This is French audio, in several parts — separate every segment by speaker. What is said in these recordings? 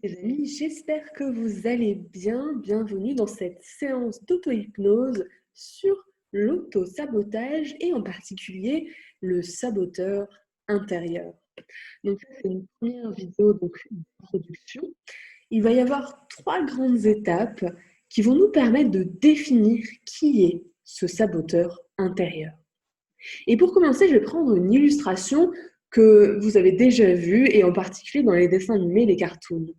Speaker 1: Les amis, j'espère que vous allez bien. Bienvenue dans cette séance d'auto-hypnose sur l'auto-sabotage et en particulier le saboteur intérieur. Donc ça, c'est une première vidéo d'introduction. Il va y avoir 3 grandes étapes qui vont nous permettre de définir qui est ce saboteur intérieur. Et pour commencer, je vais prendre une illustration que vous avez déjà vue, et en particulier dans les dessins animés, les cartoons.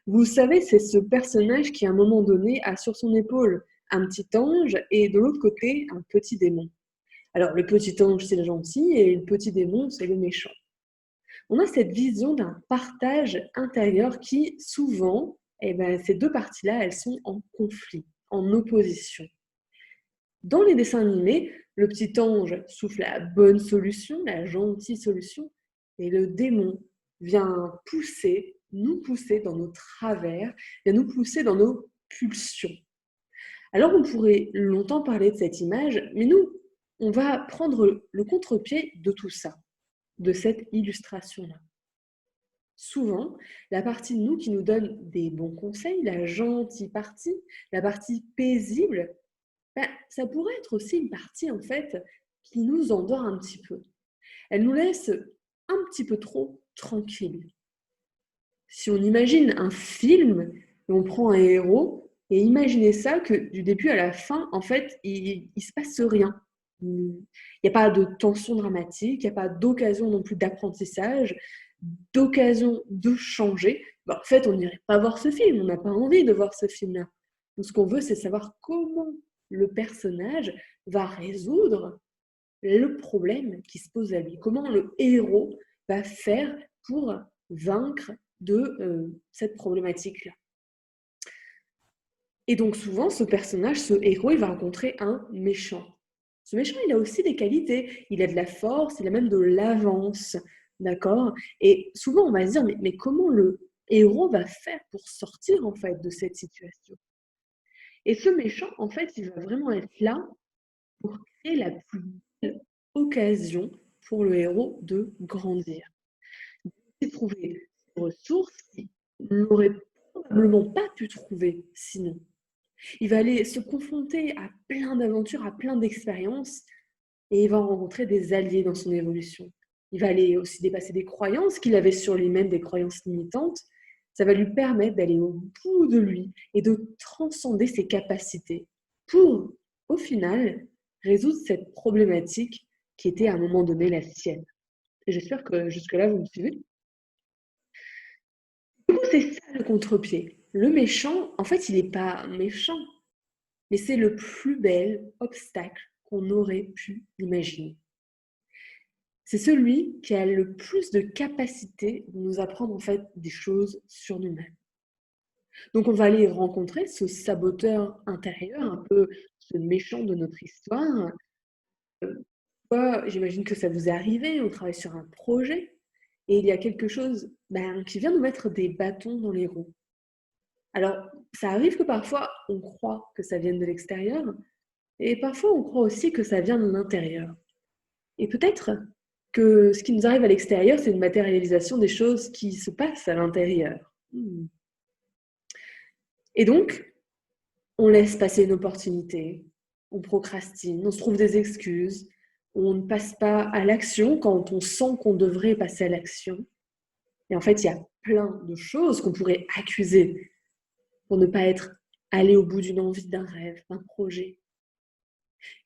Speaker 1: Vous savez, c'est ce personnage qui, à un moment donné, a sur son épaule un petit ange et de l'autre côté, un petit démon. Alors, le petit ange, c'est le gentil et le petit démon, c'est le méchant. On a cette vision d'un partage intérieur qui, souvent, ces deux parties-là, elles sont en conflit, en opposition. Dans les dessins animés, le petit ange souffle la bonne solution, la gentille solution, et le démon vient nous pousser dans nos travers, vient nous pousser dans nos pulsions. Alors on pourrait longtemps parler de cette image, mais nous, on va prendre le contre-pied de tout ça, de cette illustration-là. Souvent, la partie de nous qui nous donne des bons conseils, la gentille partie, la partie paisible, ça pourrait être aussi une partie en fait qui nous endort un petit peu. Elle nous laisse un petit peu trop tranquilles. Si on imagine un film, et on prend un héros, et imaginez ça que du début à la fin, en fait, il se passe rien. Il n'y a pas de tension dramatique, il n'y a pas d'occasion non plus d'apprentissage, d'occasion de changer. En fait, on n'irait pas voir ce film, on n'a pas envie de voir ce film-là. Donc, ce qu'on veut, c'est savoir comment le personnage va résoudre le problème qui se pose à lui. Comment le héros va faire pour vaincre de cette problématique-là. Et donc souvent, ce personnage, ce héros, il va rencontrer un méchant. Ce méchant, il a aussi des qualités. Il a de la force, il a même de l'avance, d'accord? Et souvent, on va se dire, mais comment le héros va faire pour sortir, en fait, de cette situation? Et ce méchant, en fait, il va vraiment être là pour créer la plus belle occasion pour le héros de grandir. Il trouver des ressources qu'il n'aurait probablement pas pu trouver sinon. Il va aller se confronter à plein d'aventures, à plein d'expériences, et il va rencontrer des alliés dans son évolution. Il va aller aussi dépasser des croyances qu'il avait sur lui-même, des croyances limitantes. Ça va lui permettre d'aller au bout de lui et de transcender ses capacités pour, au final, résoudre cette problématique qui était à un moment donné la sienne. Et j'espère que jusque-là, vous me suivez. Du coup, c'est ça le contre-pied. Le méchant, en fait, il n'est pas méchant, mais c'est le plus bel obstacle qu'on aurait pu imaginer. C'est celui qui a le plus de capacité de nous apprendre en fait des choses sur nous-mêmes. Donc on va aller rencontrer ce saboteur intérieur, un peu ce méchant de notre histoire. J'imagine que ça vous est arrivé, on travaille sur un projet et il y a quelque chose qui vient nous mettre des bâtons dans les roues. Alors, ça arrive que parfois on croit que ça vienne de l'extérieur et parfois on croit aussi que ça vient de l'intérieur. Et peut-être que ce qui nous arrive à l'extérieur, c'est une matérialisation des choses qui se passent à l'intérieur. Et donc, on laisse passer une opportunité, on procrastine, on se trouve des excuses, on ne passe pas à l'action quand on sent qu'on devrait passer à l'action. Et en fait, il y a plein de choses qu'on pourrait accuser pour ne pas être allé au bout d'une envie, d'un rêve, d'un projet.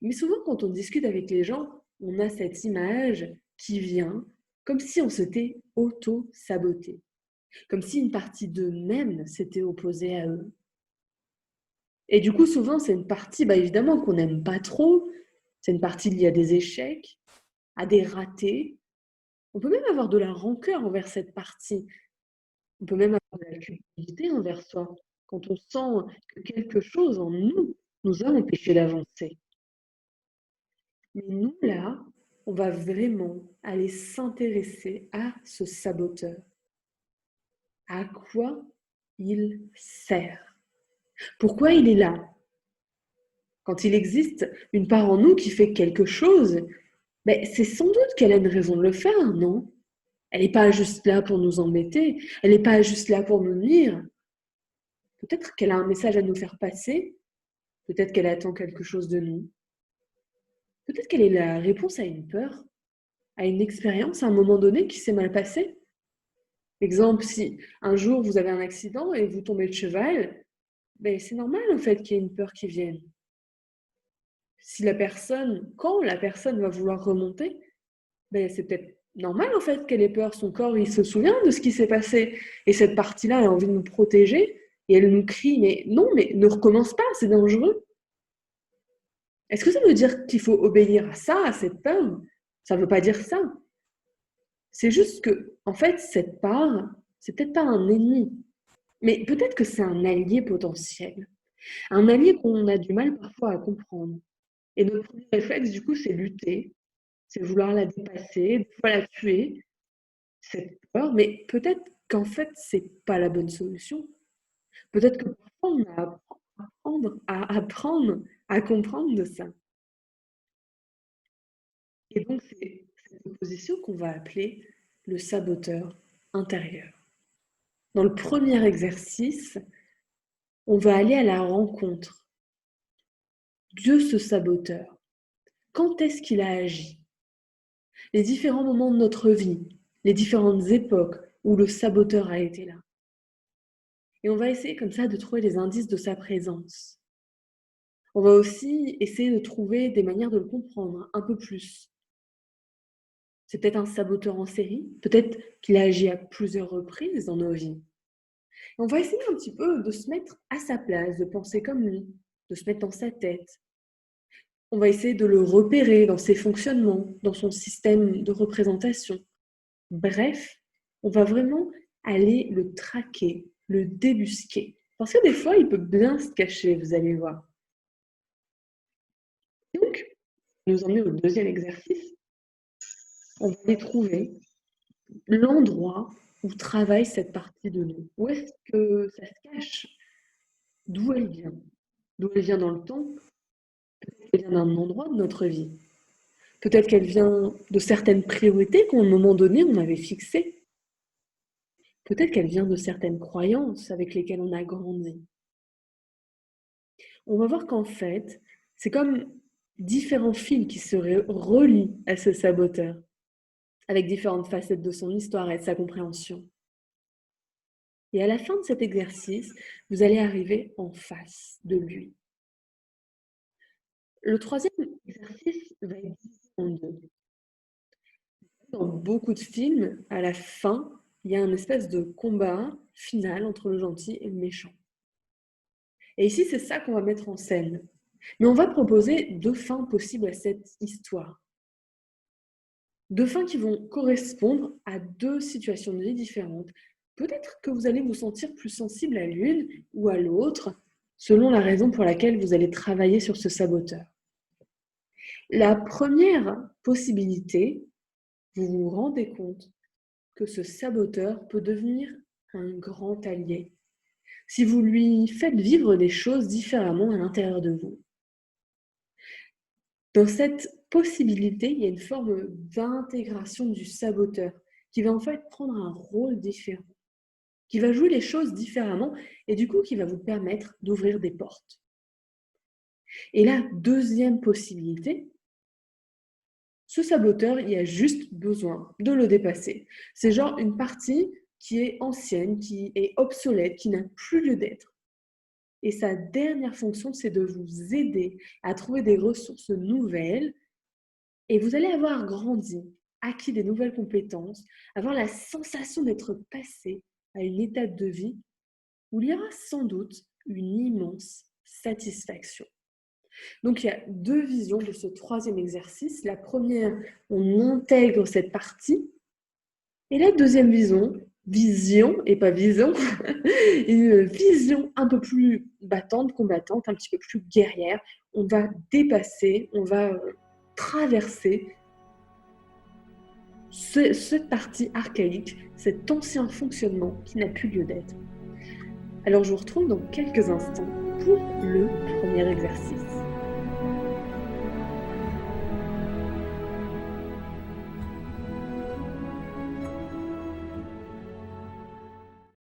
Speaker 1: Mais souvent, quand on discute avec les gens, on a cette image qui vient comme si on s'était auto-saboté, comme si une partie d'eux-mêmes s'était opposée à eux. Et du coup, souvent, c'est une partie, évidemment, qu'on n'aime pas trop. C'est une partie liée à des échecs, à des ratés. On peut même avoir de la rancœur envers cette partie. On peut même avoir de la culpabilité envers soi, quand on sent que quelque chose en nous nous a empêché d'avancer. Mais nous, là, on va vraiment aller s'intéresser à ce saboteur. À quoi il sert? Pourquoi il est là? Quand il existe une part en nous qui fait quelque chose, c'est sans doute qu'elle a une raison de le faire, non? Elle n'est pas juste là pour nous embêter, elle n'est pas juste là pour nous nuire. Peut-être qu'elle a un message à nous faire passer, peut-être qu'elle attend quelque chose de nous, peut-être qu'elle est la réponse à une peur, à une expérience, à un moment donné qui s'est mal passé. Exemple, si un jour vous avez un accident et vous tombez de cheval, ben, c'est normal en fait qu'il y ait une peur qui vienne. Si la personne, quand la personne va vouloir remonter, ben, c'est peut-être normal en fait qu'elle ait peur. Son corps, il se souvient de ce qui s'est passé. Et cette partie-là, elle a envie de nous protéger. Et elle nous crie, mais non, mais ne recommence pas, c'est dangereux. Est-ce que ça veut dire qu'il faut obéir à ça, à cette peur? Ça ne veut pas dire ça. C'est juste que, en fait, cette part, c'est peut-être pas un ennemi, mais peut-être que c'est un allié potentiel. Un allié qu'on a du mal parfois à comprendre. Et notre premier réflexe, du coup, c'est lutter, c'est vouloir la dépasser, des fois la tuer, cette peur, mais peut-être qu'en fait, c'est pas la bonne solution. Peut-être que parfois, on a à apprendre à comprendre de ça. Et donc, c'est cette opposition qu'on va appeler le saboteur intérieur. Dans le premier exercice, on va aller à la rencontre de ce saboteur. Quand est-ce qu'il a agi? Les différents moments de notre vie, les différentes époques où le saboteur a été là. Et on va essayer comme ça de trouver les indices de sa présence. On va aussi essayer de trouver des manières de le comprendre un peu plus. C'est peut-être un saboteur en série, peut-être qu'il a agi à plusieurs reprises dans nos vies. Et on va essayer un petit peu de se mettre à sa place, de penser comme lui, de se mettre dans sa tête. On va essayer de le repérer dans ses fonctionnements, dans son système de représentation. Bref, on va vraiment aller le traquer, le débusquer. Parce que des fois, il peut bien se cacher, vous allez voir. Donc, nous emmener au deuxième exercice. On va aller trouver l'endroit où travaille cette partie de nous. Où est-ce que ça se cache? D'où elle vient? D'où elle vient dans le temps? Peut-être qu'elle vient d'un endroit de notre vie. Peut-être qu'elle vient de certaines priorités qu'à un moment donné, on avait fixées. Peut-être qu'elle vient de certaines croyances avec lesquelles on a grandi. On va voir qu'en fait, c'est comme différents fils qui se relient à ce saboteur, avec différentes facettes de son histoire et de sa compréhension. Et à la fin de cet exercice, vous allez arriver en face de lui. Le troisième exercice va être divisé en deux. Dans beaucoup de films, à la fin, il y a un espèce de combat final entre le gentil et le méchant. Et ici, c'est ça qu'on va mettre en scène. Mais on va proposer deux fins possibles à cette histoire. Deux fins qui vont correspondre à deux situations de vie différentes. Peut-être que vous allez vous sentir plus sensible à l'une ou à l'autre, selon la raison pour laquelle vous allez travailler sur ce saboteur. La première possibilité, vous vous rendez compte que ce saboteur peut devenir un grand allié si vous lui faites vivre des choses différemment à l'intérieur de vous. Dans cette possibilité, il y a une forme d'intégration du saboteur qui va en fait prendre un rôle différent, qui va jouer les choses différemment et du coup qui va vous permettre d'ouvrir des portes. Et la deuxième possibilité, ce saboteur, il a juste besoin de le dépasser. C'est genre une partie qui est ancienne, qui est obsolète, qui n'a plus lieu d'être. Et sa dernière fonction, c'est de vous aider à trouver des ressources nouvelles. Et vous allez avoir grandi, acquis des nouvelles compétences, avoir la sensation d'être passé à une étape de vie où il y aura sans doute une immense satisfaction. Donc, il y a deux visions de ce troisième exercice. La première, on intègre cette partie. Et la deuxième vision et pas vision, une vision un peu plus battante, combattante, un petit peu plus guerrière. On va dépasser, on va traverser cette partie archaïque, cet ancien fonctionnement qui n'a plus lieu d'être. Alors je vous retrouve dans quelques instants pour le premier exercice.